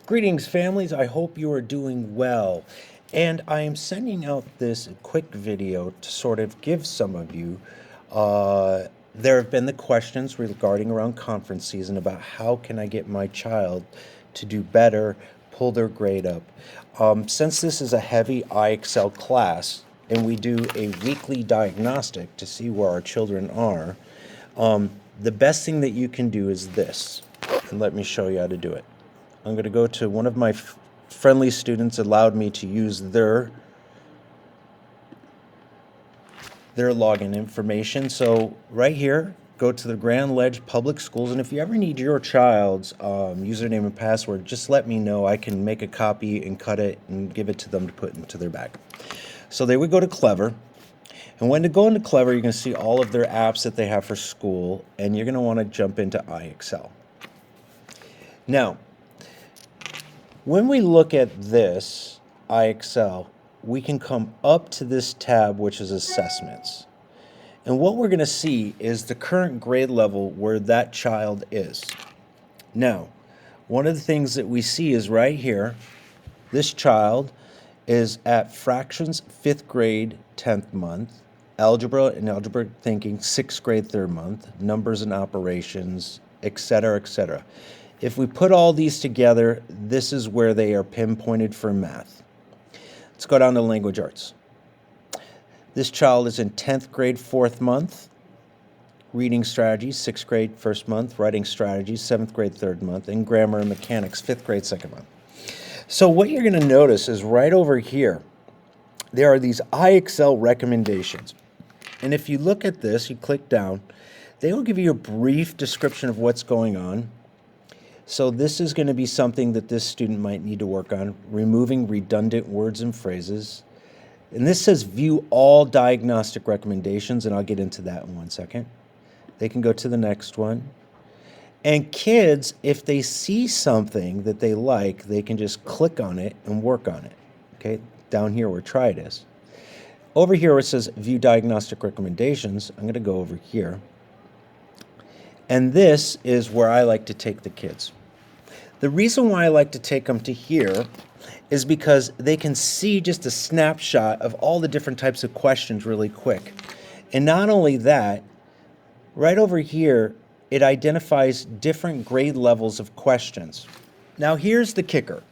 Greetings, families. I hope you are doing well. And I am sending out this quick video to sort of give some of you. There have been the questions regarding around conference season about how can I get my child to do better, pull their grade up. Since this is a heavy IXL class and we do a weekly diagnostic to see where our children are, the best thing that you can do is this. And let me show you how to do it. I'm going to go to one of my friendly students allowed me to use their login information. So right here, go to the Grand Ledge Public Schools, and if you ever need your child's username and password, just let me know. I can make a copy and cut it and give it to them to put into their bag. So they would go to Clever, and when to go into Clever, you're going to see all of their apps that they have for school, and you're going to want to jump into IXL. Now, when we look at this IXL, we can come up to this tab, which is Assessments. And what we're going to see is the current grade level where that child is. Now, one of the things that we see is right here, this child is at fractions 5th grade 10th month, algebra and algebraic thinking 6th grade 3rd month, numbers and operations, etc., etc. If we put all these together, this is where they are pinpointed for math. Let's go down to language arts. This child is in 10th grade 4th month, reading strategies 6th grade 1st month, writing strategies 7th grade 3rd month, and grammar and mechanics 5th grade 2nd month. So what you're going to notice is right over here, there are these IXL recommendations. And if you look at this, you click down, they will give you a brief description of what's going on. So this is going to be something that this student might need to work on, removing redundant words and phrases. And this says view all diagnostic recommendations, and I'll get into that in 1 second. They can go to the next one. And kids, if they see something that they like, they can just click on it and work on it. Okay, down here where try it is. Over here where it says view diagnostic recommendations, I'm going to go over here. And this is where I like to take the kids. The reason why I like to take them to here is because they can see just a snapshot of all the different types of questions really quick. And not only that, right over here, it identifies different grade levels of questions. Now here's the kicker.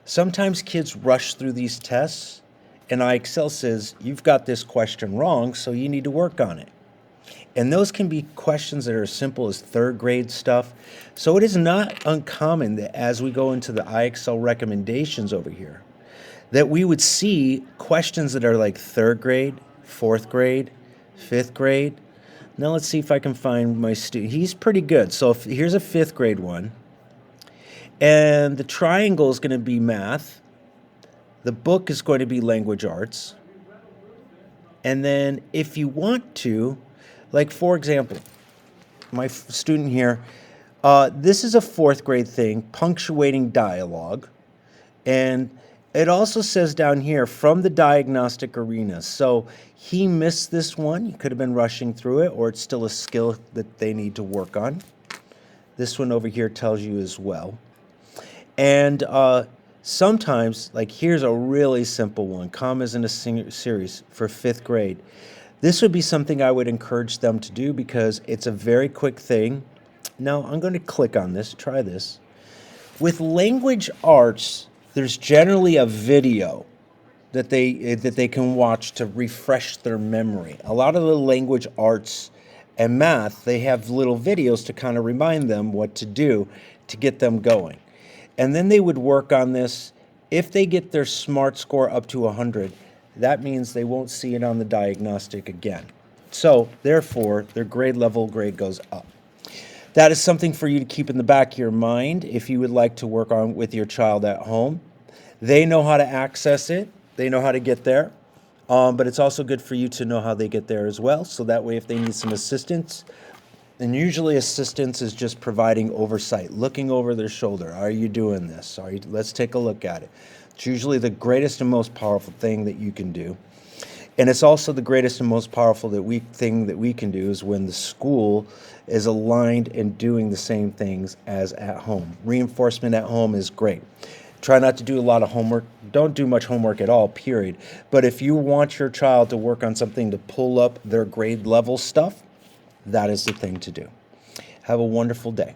Sometimes kids rush through these tests, and IXL says, you've got this question wrong, so you need to work on it. And those can be questions that are as simple as 3rd grade stuff. So it is not uncommon that as we go into the IXL recommendations over here, that we would see questions that are like 3rd grade, 4th grade, 5th grade. Now let's see if I can find my student. He's pretty good. So here's a 5th grade one. And the triangle is going to be math. The book is going to be language arts. And then if you want to, like, for example, my student here, this is a 4th grade thing, punctuating dialogue. And it also says down here, from the diagnostic arena. So he missed this one. He could have been rushing through it, or it's still a skill that they need to work on. This one over here tells you as well. And sometimes, like here's a really simple one, commas in a series for 5th grade. This would be something I would encourage them to do because it's a very quick thing. Now, I'm going to click on this, try this. With language arts, there's generally a video that they can watch to refresh their memory. A lot of the language arts and math, they have little videos to kind of remind them what to do to get them going. And then they would work on this. If they get their SMART score up to 100, that means they won't see it on the diagnostic again. So, therefore, their grade goes up. That is something for you to keep in the back of your mind if you would like to work on with your child at home. They know how to access it. They know how to get there. But it's also good for you to know how they get there as well. So that way, if they need some assistance, and usually assistance is just providing oversight, looking over their shoulder. Are you doing this? Let's take a look at it. It's usually the greatest and most powerful thing that you can do. And it's also the greatest and most powerful thing that we can do is when the school is aligned and doing the same things as at home. Reinforcement at home is great. Try not to do a lot of homework. Don't do much homework at all, period. But if you want your child to work on something to pull up their grade level stuff, that is the thing to do. Have a wonderful day.